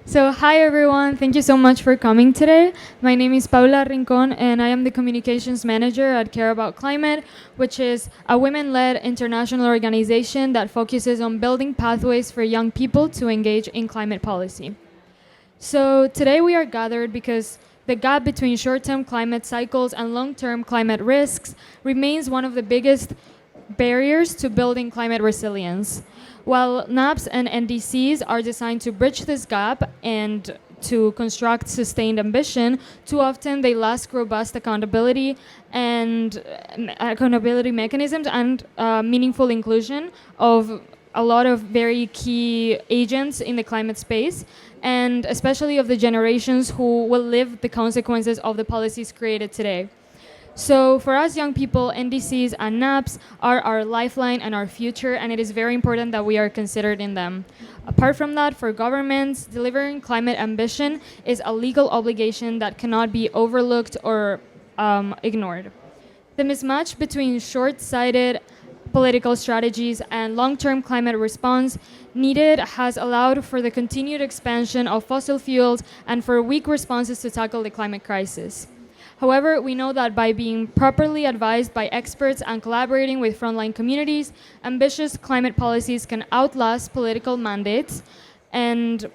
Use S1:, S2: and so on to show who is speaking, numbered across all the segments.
S1: So, hi everyone, thank you so much for coming today. My name is Paula Rincon, and I am the communications manager at Care About Climate, which is a women led international organization that focuses on building pathways for young people to engage in climate policy. So, today we are gathered because the gap between short term climate cycles and long term climate risks remains one of the biggest barriers to building climate resilience. While NAPs and NDCs are designed to bridge this gap and to construct sustained ambition, too often they lack robust accountability mechanisms and meaningful inclusion of a lot of very key agents in the climate space, and especially of the generations who will live the consequences of the policies created today. So for us young people, NDCs and NAPs are our lifeline and our future, and it is very important that we are considered in them. Apart from that, for governments, delivering climate ambition is a legal obligation that cannot be overlooked or ignored. The mismatch between short-sighted political strategies and long-term climate response needed has allowed for the continued expansion of fossil fuels and for weak responses to tackle the climate crisis. However, we know that by being properly advised by experts and collaborating with frontline communities, ambitious climate policies can outlast political mandates and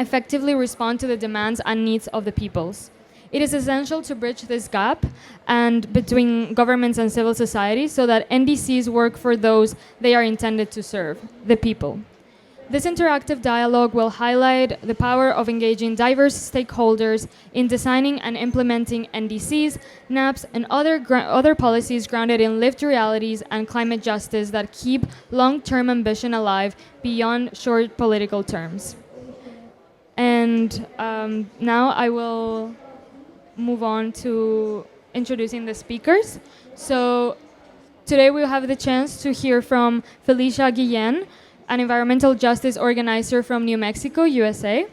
S1: effectively respond to the demands and needs of the peoples. It is essential to bridge this gap and between governments and civil society so that NDCs work for those they are intended to serve, the people. This interactive dialogue will highlight the power of engaging diverse stakeholders in designing and implementing NDCs, NAPs, and other policies grounded in lived realities and climate justice that keep long-term ambition alive beyond short political terms. And now I will move on to introducing the speakers. So today we'll have the chance to hear from Felicia Guillen, an environmental justice organizer from New Mexico, USA.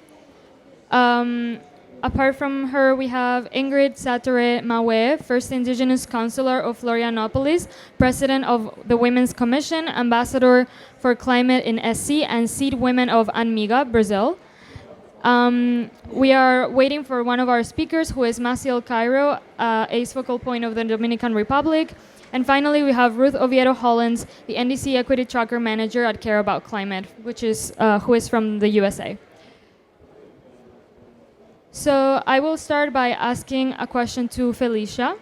S1: Apart from her, we have Ingrid Satore Mawe, first Indigenous Counselor of Florianopolis, President of the Women's Commission, Ambassador for Climate in SC, and Seed Women of Anmiga, Brazil. We are waiting for one of our speakers, who is Maciel Cairo, ace focal point of the Dominican Republic. And finally, we have Ruth Oviedo Hollins, the NDC Equity Tracker Manager at Care About Climate, who is from the USA. So I will start by asking a question to Felicia.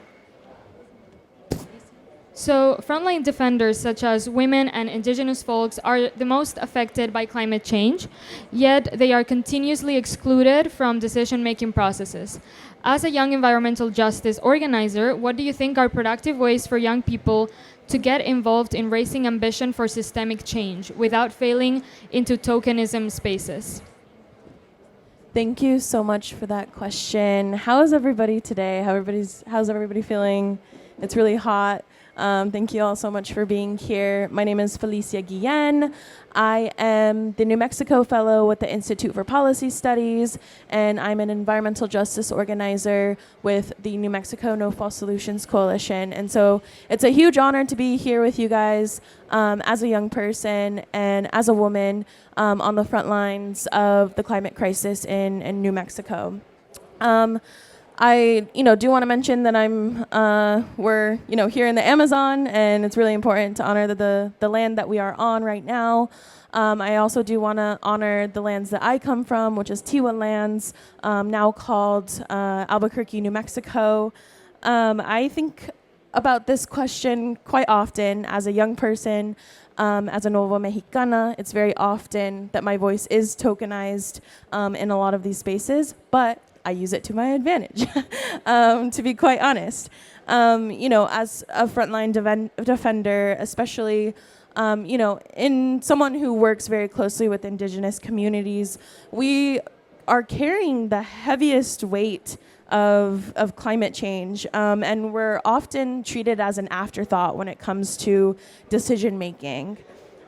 S1: So frontline defenders such as women and indigenous folks are the most affected by climate change, yet they are continuously excluded from decision-making processes. As a young environmental justice organizer, what do you think are productive ways for young people to get involved in raising ambition for systemic change without failing into tokenism spaces?
S2: Thank you so much for that question. How is everybody today? How's everybody feeling? It's really hot. Thank you all so much for being here. My name is Felicia Guillen. I am the New Mexico Fellow with the Institute for Policy Studies, and I'm an environmental justice organizer with the New Mexico No False Solutions Coalition. And so it's a huge honor to be here with you guys as a young person and as a woman on the front lines of the climate crisis in New Mexico. I do want to mention that we're here in the Amazon, and it's really important to honor the land that we are on right now. I also do want to honor the lands that I come from, which is Tiwa lands, now called Albuquerque, New Mexico. I think about this question quite often as a young person, as a Nuevo Mexicana. It's very often that my voice is tokenized in a lot of these spaces, but I use it to my advantage, to be quite honest. As a frontline defender, especially, in someone who works very closely with indigenous communities, we are carrying the heaviest weight of climate change, and we're often treated as an afterthought when it comes to decision making.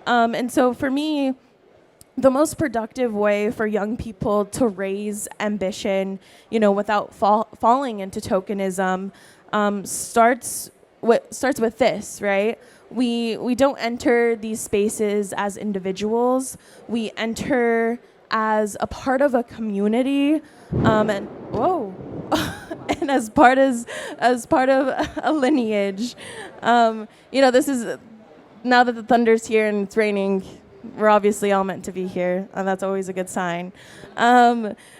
S2: And so for me, the most productive way for young people to raise ambition, without falling into tokenism, starts with this, right? We don't enter these spaces as individuals. We enter as a part of a community, and whoa, and as part of a lineage. This is now that the thunder's here and it's raining. We're obviously all meant to be here, and that's always a good sign.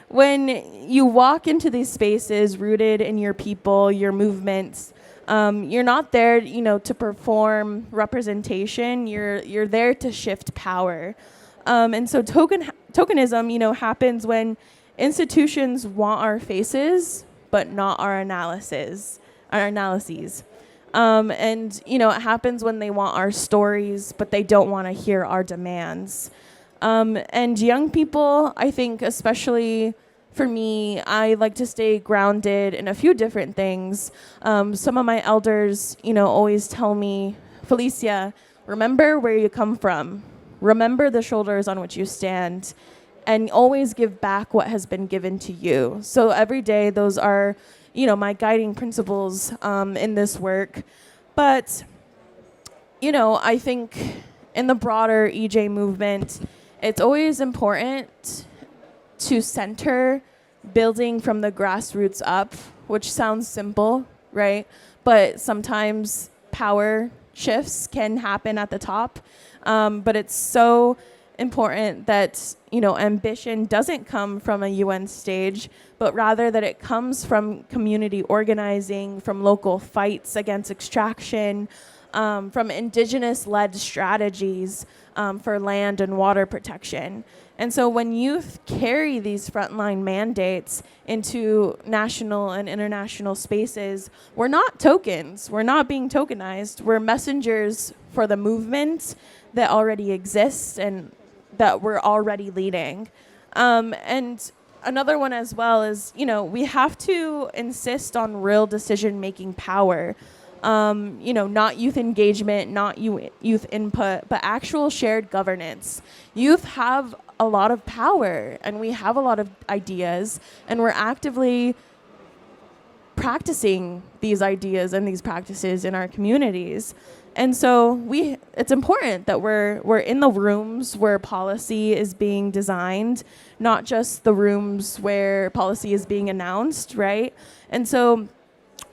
S2: When you walk into these spaces rooted in your people, your movements, you're not there, to perform representation. You're there to shift power. And so tokenism, happens when institutions want our faces, but not our analyses. And it happens when they want our stories, but they don't want to hear our demands. And young people, I think, especially for me, I like to stay grounded in a few different things. Some of my elders, always tell me, Felicia, remember where you come from. Remember the shoulders on which you stand, and always give back what has been given to you. So every day, those are, my guiding principles in this work. But, I think in the broader EJ movement, it's always important to center building from the grassroots up, which sounds simple, right? But sometimes power shifts can happen at the top. But it's so important that, ambition doesn't come from a UN stage, but rather that it comes from community organizing, from local fights against extraction, from indigenous-led strategies for land and water protection. And so when youth carry these frontline mandates into national and international spaces, we're not tokens. We're not being tokenized. We're messengers for the movement that already exists and that we're already leading. And another one as well is, we have to insist on real decision-making power. Not youth engagement, not youth input, but actual shared governance. Youth have a lot of power, and we have a lot of ideas, and we're actively practicing these ideas and these practices in our communities. And so it's important that we're in the rooms where policy is being designed, not just the rooms where policy is being announced, right? And so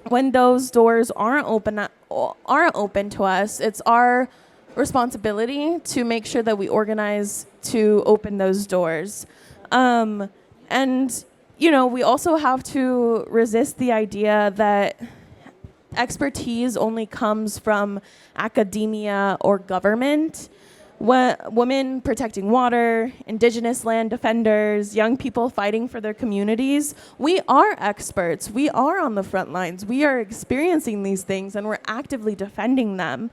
S2: when those doors aren't open to us, it's our responsibility to make sure that we organize to open those doors. And we also have to resist the idea that expertise only comes from academia or government. Women protecting water, indigenous land defenders, young people fighting for their communities, we are experts. We are on the front lines. We are experiencing these things, and we're actively defending them.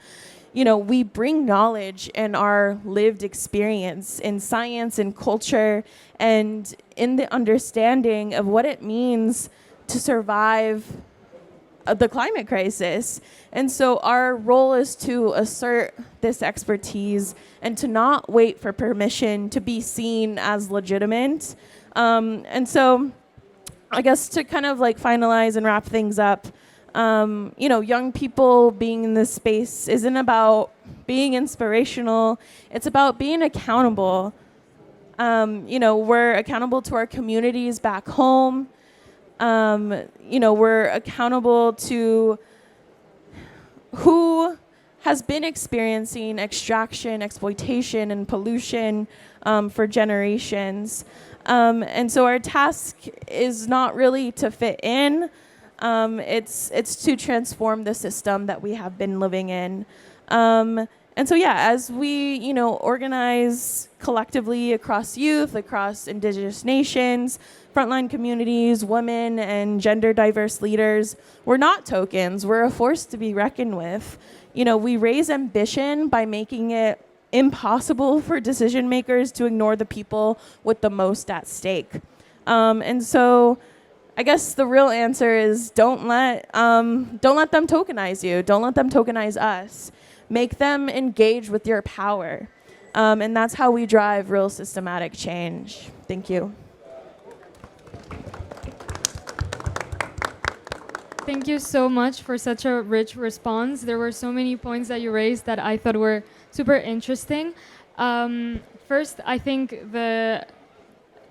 S2: We bring knowledge and our lived experience in science and culture and in the understanding of what it means to survive the climate crisis. And so our role is to assert this expertise and to not wait for permission to be seen as legitimate. And so I guess to kind of finalize and wrap things up, young people being in this space isn't about being inspirational. It's about being accountable. We're accountable to our communities back home. We're accountable to who has been experiencing extraction, exploitation, and pollution for generations. And so our task is not really to fit in. It's to transform the system that we have been living in. And so, as we, organize collectively across youth, across indigenous nations, frontline communities, women, and gender diverse leaders, we're not tokens. We're a force to be reckoned with. We raise ambition by making it impossible for decision makers to ignore the people with the most at stake. And so I guess the real answer is don't let them tokenize you. Don't let them tokenize us. Make them engage with your power. And that's how we drive real systematic change. Thank you.
S1: Thank you so much for such a rich response. There were so many points that you raised that I thought were super interesting. First, I think the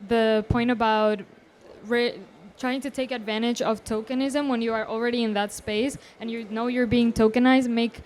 S1: the point about trying to take advantage of tokenism when you are already in that space and you know you're being tokenized, make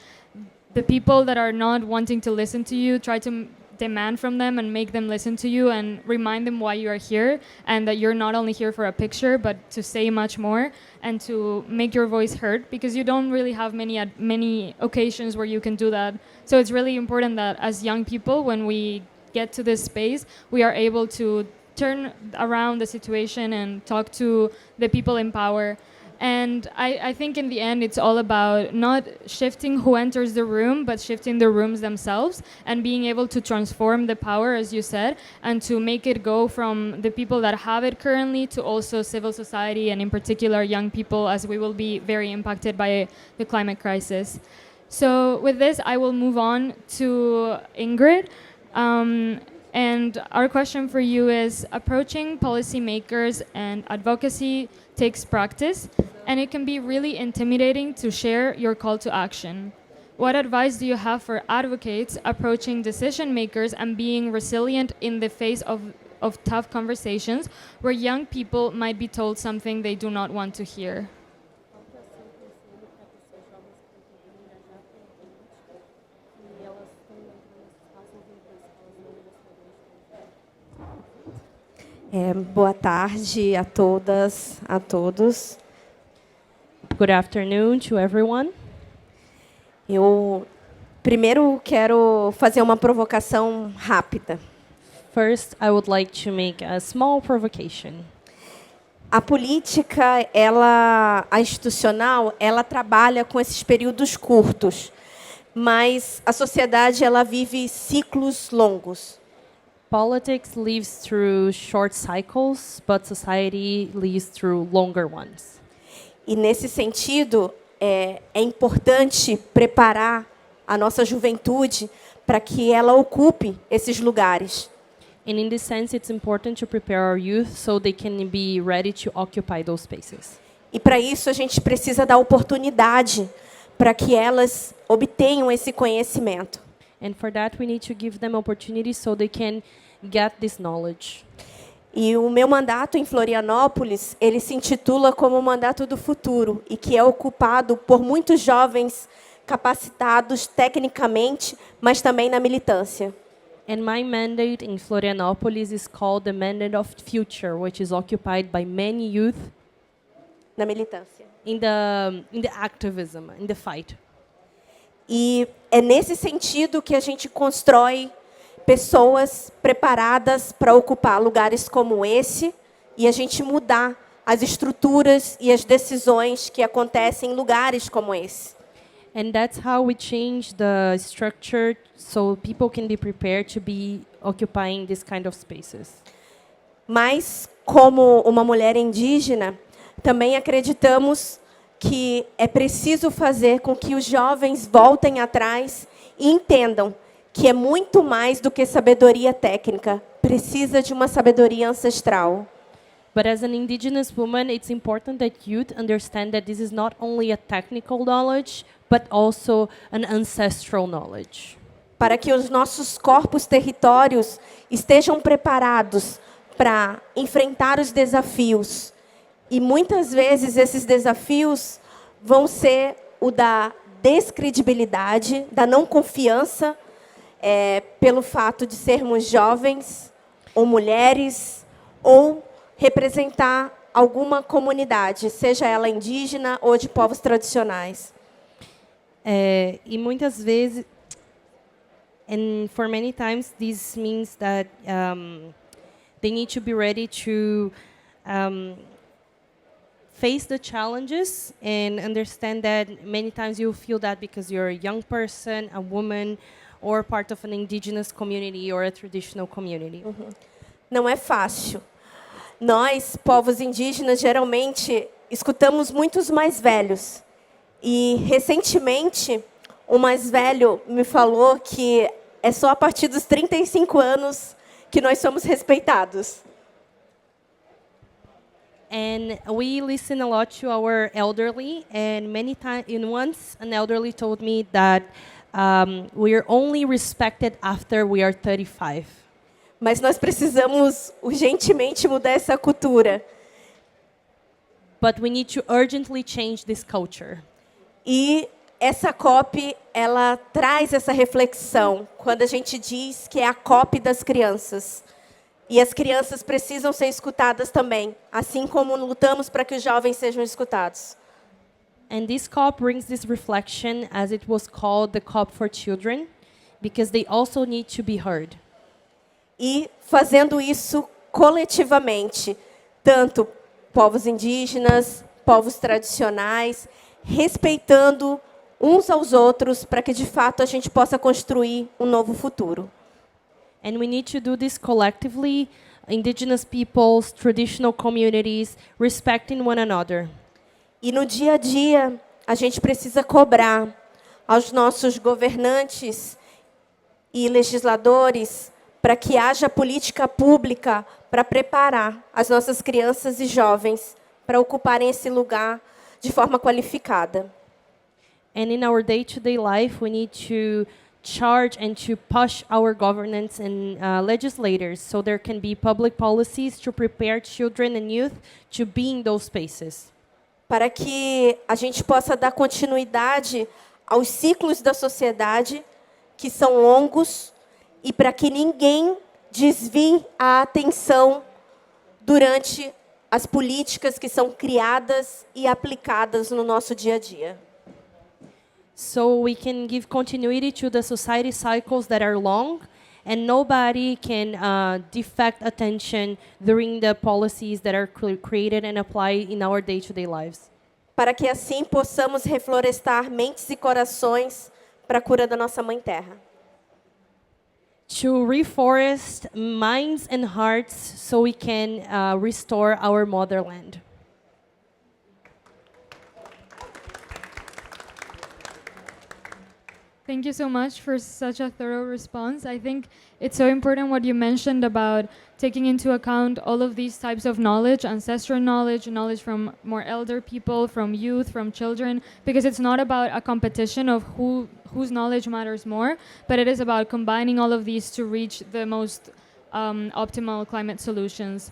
S1: the people that are not wanting to listen to you try to demand from them and make them listen to you and remind them why you are here and that you're not only here for a picture but to say much more and to make your voice heard, because you don't really have many occasions where you can do that. So it's really important that as young people, when we get to this space, we are able to turn around the situation and talk to the people in power. And I think in the end, it's all about not shifting who enters the room, but shifting the rooms themselves and being able to transform the power, as you said, and to make it go from the people that have it currently to also civil society and in particular young people, as we will be very impacted by the climate crisis. So with this, I will move on to Ingrid. And our question for you is, approaching policymakers and advocacy takes practice, and it can be really intimidating to share your call to action. What advice do you have for advocates approaching decision makers and being resilient in the face of tough conversations where young people might be told something they do not want to hear?
S3: Boa tarde a todas, a todos.
S2: Good afternoon to everyone.
S3: Eu primeiro quero fazer uma provocação rápida.
S2: First, I would like to make a small provocation.
S3: A política, a institucional, ela trabalha com esses períodos curtos, mas a sociedade ela vive ciclos longos.
S2: Politics lives through short cycles, but society lives through longer ones.
S3: E nesse sentido, é importante preparar a nossa juventude para que ela ocupe esses lugares.
S2: And in this sense, it's important to prepare our youth so they can be ready to occupy those spaces.
S3: E para isso a gente precisa dar oportunidade para que elas obtenham esse conhecimento.
S2: And for that, we need to give them opportunities so they can get this knowledge.
S3: E o meu mandato em Florianópolis, ele se intitula como o mandato do futuro e que é ocupado por muitos jovens capacitados tecnicamente, mas também na militância.
S2: And my mandate in Florianópolis is called the Mandate of Future, which is occupied by many youth
S3: Na militância.
S2: in the activism, in the fight.
S3: E é nesse sentido que a gente constrói pessoas preparadas para ocupar lugares como esse e a gente mudar as estruturas e as decisões que acontecem em lugares como esse.
S2: And that's how we change the structure so people can be prepared to be occupying this kind of spaces.
S3: Mas, como uma mulher indígena, também acreditamos que é preciso fazer com que os jovens voltem atrás e entendam que é muito mais do que sabedoria técnica, precisa de uma sabedoria ancestral.
S2: But as an indigenous woman, it's important that youth understand that this is not only a technical knowledge, but also an ancestral knowledge.
S3: Para que os nossos corpos territórios estejam preparados para enfrentar os desafios. E muitas vezes esses desafios vão ser o da descredibilidade, da não confiança, pelo fato de sermos jovens ou mulheres ou representar alguma comunidade, seja ela indígena ou de povos tradicionais.
S2: E muitas vezes, and for many times, this means that they need to be ready to face the challenges and understand that many times you feel that because you're a young person, a woman, or part of an indigenous community or a traditional community.
S3: Não é fácil. Nós, povos indígenas, geralmente escutamos muitos mais velhos. E, recentemente, o mais velho me falou que é só a partir dos 35 anos que nós somos respeitados.
S2: And we listen a lot to our elderly, and many times, once an elderly told me that we are only respected after we are 35.
S3: Mas nós precisamos urgentemente mudar essa cultura.
S4: But we need to urgently change this culture.
S3: E essa COP, ela traz essa reflexão quando a gente diz que é a COP das crianças. E as crianças precisam ser escutadas também, assim como lutamos para que os jovens sejam escutados.
S4: And this COP brings this reflection as it was called the COP for Children, because they also need to be heard.
S3: E fazendo isso coletivamente, tanto povos indígenas, povos tradicionais, respeitando uns aos outros para que, de fato, a gente possa construir um novo futuro.
S4: And we need to do this collectively, indigenous peoples, traditional communities, respecting one another.
S3: E no dia a dia, a gente precisa cobrar aos nossos governantes e legisladores para que haja política pública para preparar as nossas crianças e jovens para ocuparem esse lugar de forma qualificada.
S4: And in our day-to-day life, we need to charge and to push our governments and legislators so there can be public policies to prepare children and youth to be in those spaces.
S3: Para que a gente possa dar continuidade aos ciclos da sociedade, que são longos, e para que ninguém desvie a atenção durante as políticas que são criadas e aplicadas no nosso dia a dia.
S4: So we can give continuity to the society cycles that are long, and nobody can defect attention during the policies that are created and applied in our day-to-day lives.
S3: Para que assim possamos reflorestar mentes e corações para a cura da nossa Mãe Terra.
S4: To reforest minds and hearts so we can restore our motherland.
S1: Thank you so much for such a thorough response. I think it's so important what you mentioned about taking into account all of these types of knowledge, ancestral knowledge, knowledge from more elder people, from youth, from children, because it's not about a competition of whose knowledge matters more, but it is about combining all of these to reach the most optimal climate solutions.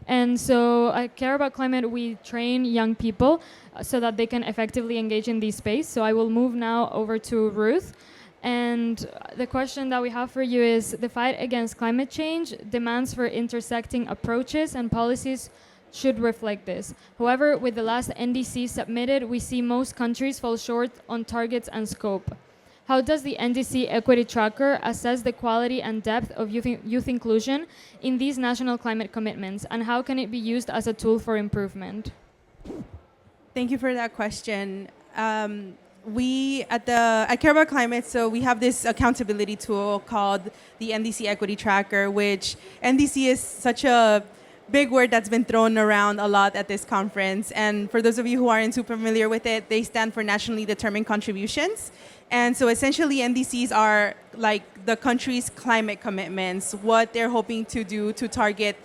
S1: And so at Care About Climate, we train young people so that they can effectively engage in this space. So I will move now over to Ruth. And the question that we have for you is, the fight against climate change demands for intersecting approaches, and policies should reflect this. However, with the last NDC submitted, we see most countries fall short on targets and scope. How does the NDC Equity Tracker assess the quality and depth of youth inclusion in these national climate commitments, and how can it be used as a tool for improvement?
S5: Thank you for that question. We at Care About Climate, so we have this accountability tool called the NDC Equity Tracker, which NDC is such a big word that's been thrown around a lot at this conference. And for those of you who aren't too familiar with it, they stand for Nationally Determined Contributions. And so essentially NDCs are like the country's climate commitments, what they're hoping to do to target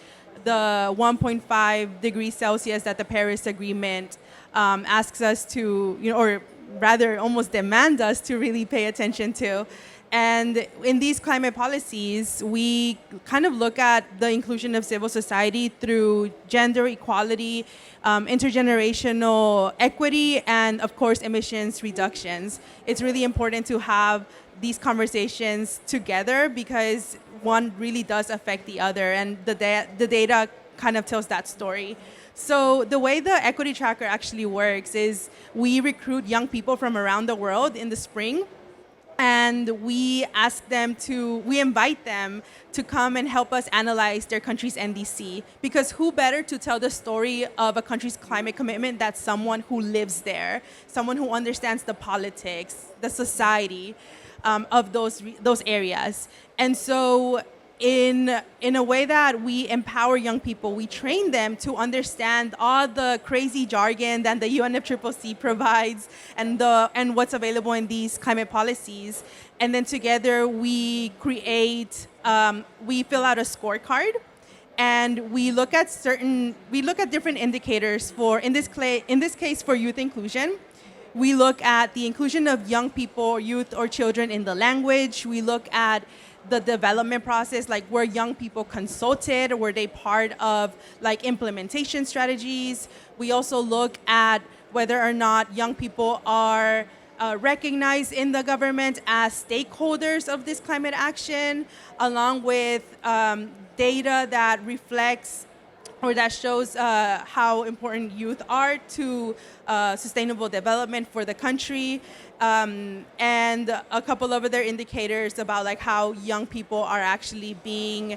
S5: the 1.5 degrees Celsius that the Paris Agreement asks us to, or rather almost demand us to really pay attention to. And in these climate policies, we kind of look at the inclusion of civil society through gender equality, intergenerational equity, and of course, emissions reductions. It's really important to have these conversations together because one really does affect the other, and the data kind of tells that story. So the way the Equity Tracker actually works is we recruit young people from around the world in the spring, and we invite them to come and help us analyze their country's NDC. Because who better to tell the story of a country's climate commitment than someone who lives there, someone who understands the politics, the society of those areas. And so in a way that we empower young people, we train them to understand all the crazy jargon that the UNFCCC provides and what's available in these climate policies. And then together we create, we fill out a scorecard, and we look at different indicators for, in this case, for youth inclusion. We look at the inclusion of young people, youth or children in the language. We look at the development process, like were young people consulted? Were they part of like implementation strategies? We also look at whether or not young people are recognized in the government as stakeholders of this climate action, along with data that reflects or that shows how important youth are to sustainable development for the country, and a couple of other indicators about like how young people are actually being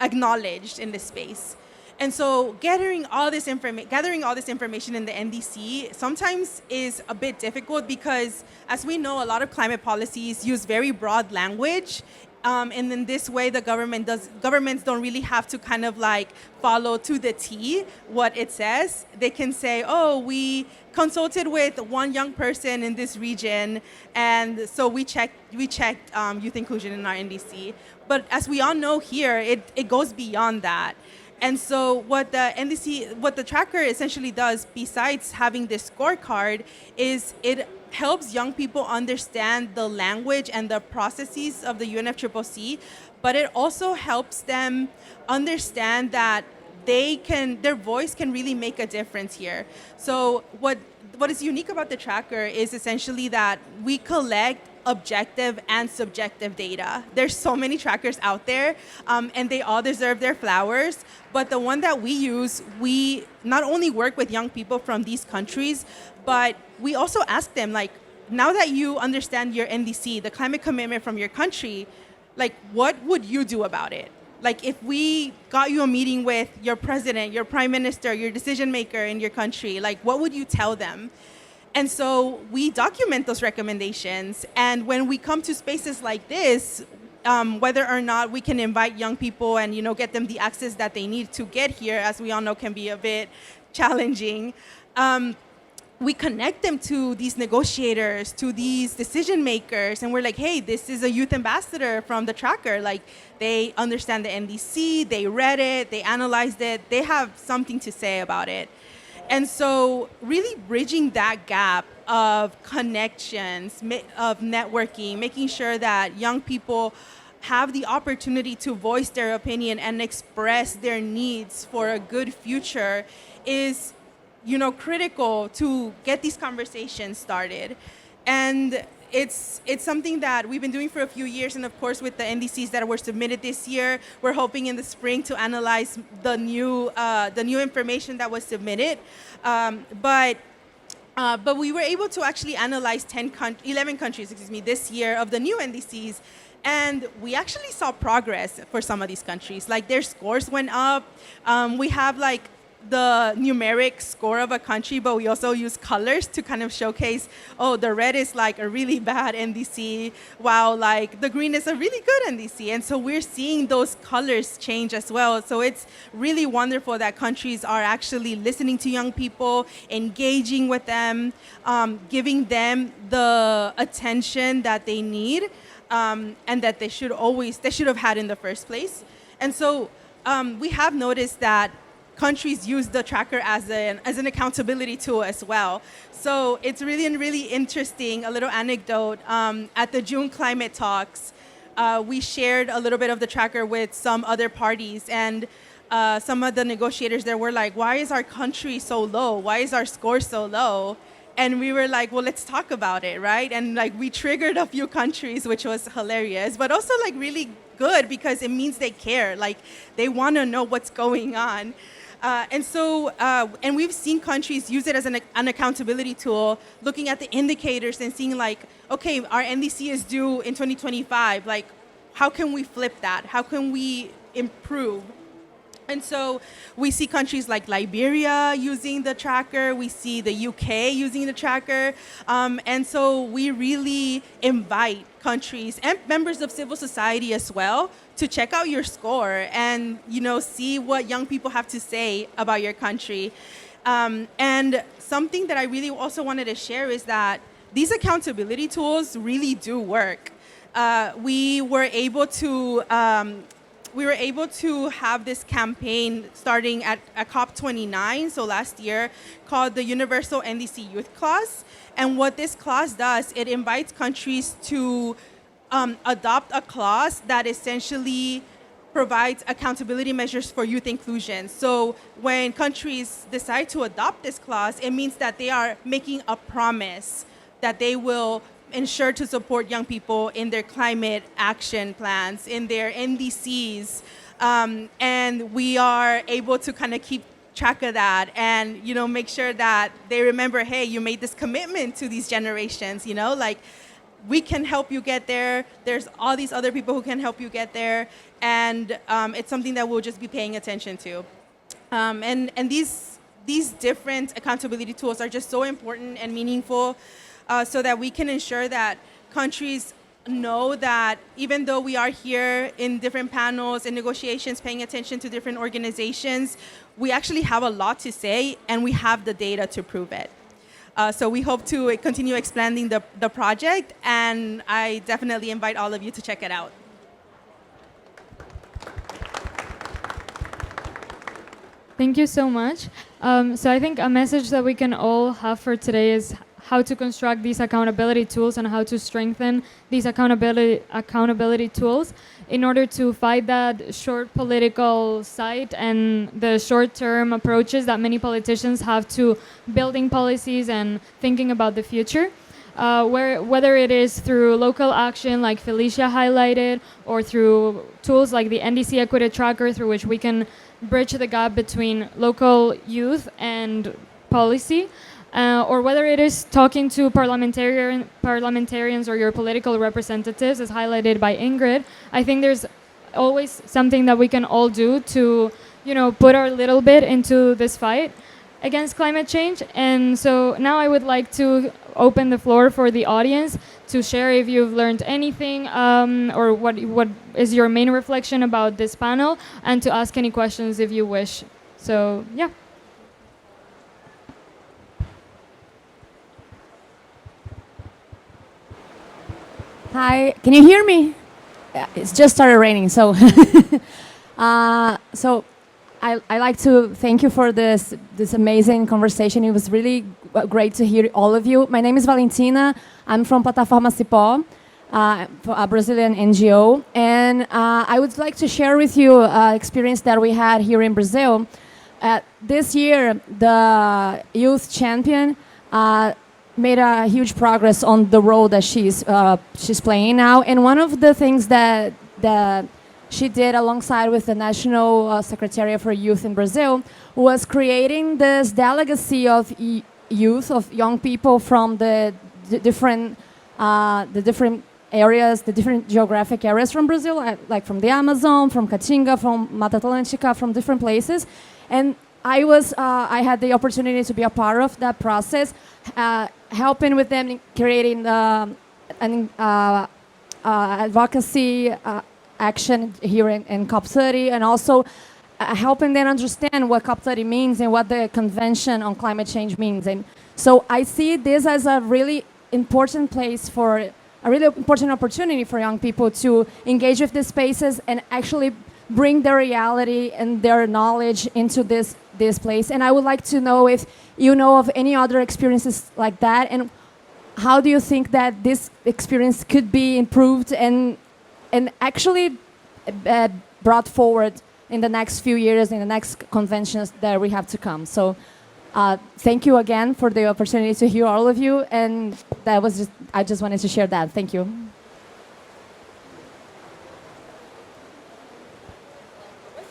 S5: acknowledged in this space. And so gathering all this information in the NDC sometimes is a bit difficult because, as we know, a lot of climate policies use very broad language. And in this way, governments don't really have to kind of like follow to the T what it says. They can say, oh, we consulted with one young person in this region, and so we checked youth inclusion in our NDC. But as we all know here, it goes beyond that. And so what the tracker essentially does, besides having this scorecard, is it helps young people understand the language and the processes of the UNFCCC, but it also helps them understand that their voice can really make a difference here. So what is unique about the tracker is essentially that we collect objective and subjective data. There's so many trackers out there, and they all deserve their flowers. But the one that we use, we not only work with young people from these countries, but we also ask them, like, now that you understand your NDC, the climate commitment from your country, like, what would you do about it? Like, if we got you a meeting with your president, your prime minister, your decision maker in your country, like, what would you tell them? And so we document those recommendations. And when we come to spaces like this, whether or not we can invite young people and, get them the access that they need to get here, as we all know, can be a bit challenging. We connect them to these negotiators, to these decision makers, and we're like, hey, this is a youth ambassador from the tracker. Like, they understand the NDC, they read it, they analyzed it, they have something to say about it. And so really bridging that gap of connections, of networking, making sure that young people have the opportunity to voice their opinion and express their needs for a good future is, critical to get these conversations started. And it's something that we've been doing for a few years, and of course with the NDCs that were submitted this year, we're hoping in the spring to analyze the new information that was submitted. But we were able to actually analyze 11 countries, this year of the new NDCs, and we actually saw progress for some of these countries. Like, their scores went up. We have like the numeric score of a country, but we also use colors to kind of showcase, oh, the red is like a really bad NDC, while like the green is a really good NDC. And so we're seeing those colors change as well. So it's really wonderful that countries are actually listening to young people, engaging with them, giving them the attention that they need, and that they should have had in the first place. And so we have noticed that countries use the tracker as an accountability tool as well. So it's really interesting. A little anecdote, at the June climate talks, we shared a little bit of the tracker with some other parties, and some of the negotiators there were like, why is our country so low? Why is our score so low? And we were like, well, let's talk about it, right? And like, we triggered a few countries, which was hilarious, but also like really good because it means they care. Like, they want to know what's going on. And we've seen countries use it as an accountability tool, looking at the indicators and seeing like, okay, our NDC is due in 2025. Like, how can we flip that? How can we improve? And so we see countries like Liberia using the tracker. We see the UK using the tracker. And so we really invite countries and members of civil society as well to check out your score and, see what young people have to say about your country. And something that I really also wanted to share is that these accountability tools really do work. We were able to have this campaign starting at COP29, so last year, called the Universal NDC Youth Clause. And what this clause does, it invites countries to adopt a clause that essentially provides accountability measures for youth inclusion. So when countries decide to adopt this clause, it means that they are making a promise that they will ensure to support young people in their climate action plans, in their NDCs, and we are able to kind of keep track of that and, you know, make sure that they remember, hey, you made this commitment to these generations, you know, like, we can help you get there. There's all these other people who can help you get there. And it's something that we'll just be paying attention to. And these different accountability tools are just so important and meaningful so that we can ensure that countries know that even though we are here in different panels and negotiations, paying attention to different organizations, we actually have a lot to say and we have the data to prove it. So we hope to continue expanding the project, and I definitely invite all of you to check it out.
S1: Thank you so much. So I think a message that we can all have for today is how to construct these accountability tools and how to strengthen these accountability tools in order to fight that short political side and the short-term approaches that many politicians have to building policies and thinking about the future. Whether it is through local action like Felicia highlighted or through tools like the NDC Equity Tracker through which we can bridge the gap between local youth and policy, or whether it is talking to parliamentarians or your political representatives, as highlighted by Ingrid. I think there's always something that we can all do to, you know, put our little bit into this fight against climate change. And so now I would like to open the floor for the audience to share if you've learned anything or what is your main reflection about this panel, and to ask any questions if you wish. So, yeah.
S6: Hi, can you hear me? Yeah, it's just started raining, so so I like to thank you for this amazing conversation. It was really great to hear all of you. My name is Valentina. I'm from Plataforma Cipó, a Brazilian NGO, and I would like to share with you an experience that we had here in Brazil. This year, the youth champion made a huge progress on the role that she's playing now. And one of the things that she did alongside with the National Secretariat for Youth in Brazil was creating this delegacy of youth, of young people from the different areas, the different geographic areas from Brazil, like from the Amazon, from Caatinga, from Mata Atlântica, from different places. And I had the opportunity to be a part of that process, helping with them in creating an advocacy action here in COP30, and also helping them understand what COP30 means and what the Convention on Climate Change means. And so I see this as a really important place for a really important opportunity for young people to engage with these spaces and actually bring their reality and their knowledge into this place. And I would like to know if you know of any other experiences like that, and how do you think that this experience could be improved and actually brought forward in the next few years, in the next conventions that we have to come. So thank you again for the opportunity to hear all of you, and I just wanted to share that. Thank you.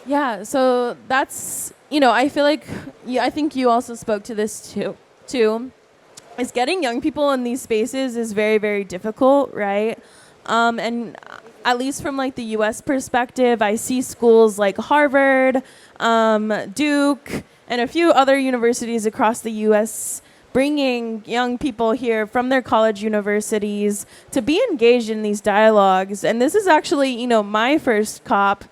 S2: Yeah, so that's, I feel like, I think you also spoke to this too, is getting young people in these spaces is very, very difficult, right? And at least from like the US perspective, I see schools like Harvard, Duke, and a few other universities across the US bringing young people here from their college universities to be engaged in these dialogues. And this is actually, my first COP,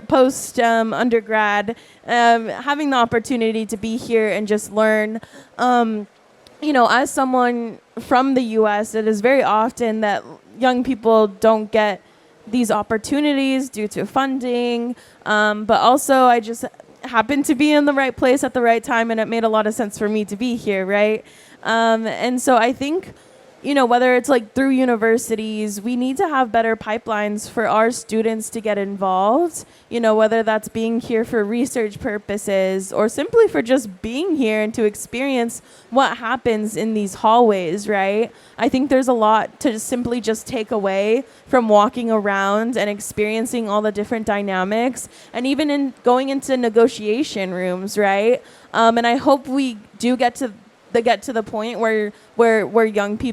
S2: post undergrad, having the opportunity to be here and just learn. As someone from the US, it is very often that young people don't get these opportunities due to funding, but also I just happened to be in the right place at the right time, and it made a lot of sense for me to be here, right? And so I think you know, whether it's like through universities, we need to have better pipelines for our students to get involved, you know, whether that's being here for research purposes or simply for just being here and to experience what happens in these hallways, right? I think there's a lot to simply just take away from walking around and experiencing all the different dynamics and even in going into negotiation rooms, right? And I hope we do get to the point where young people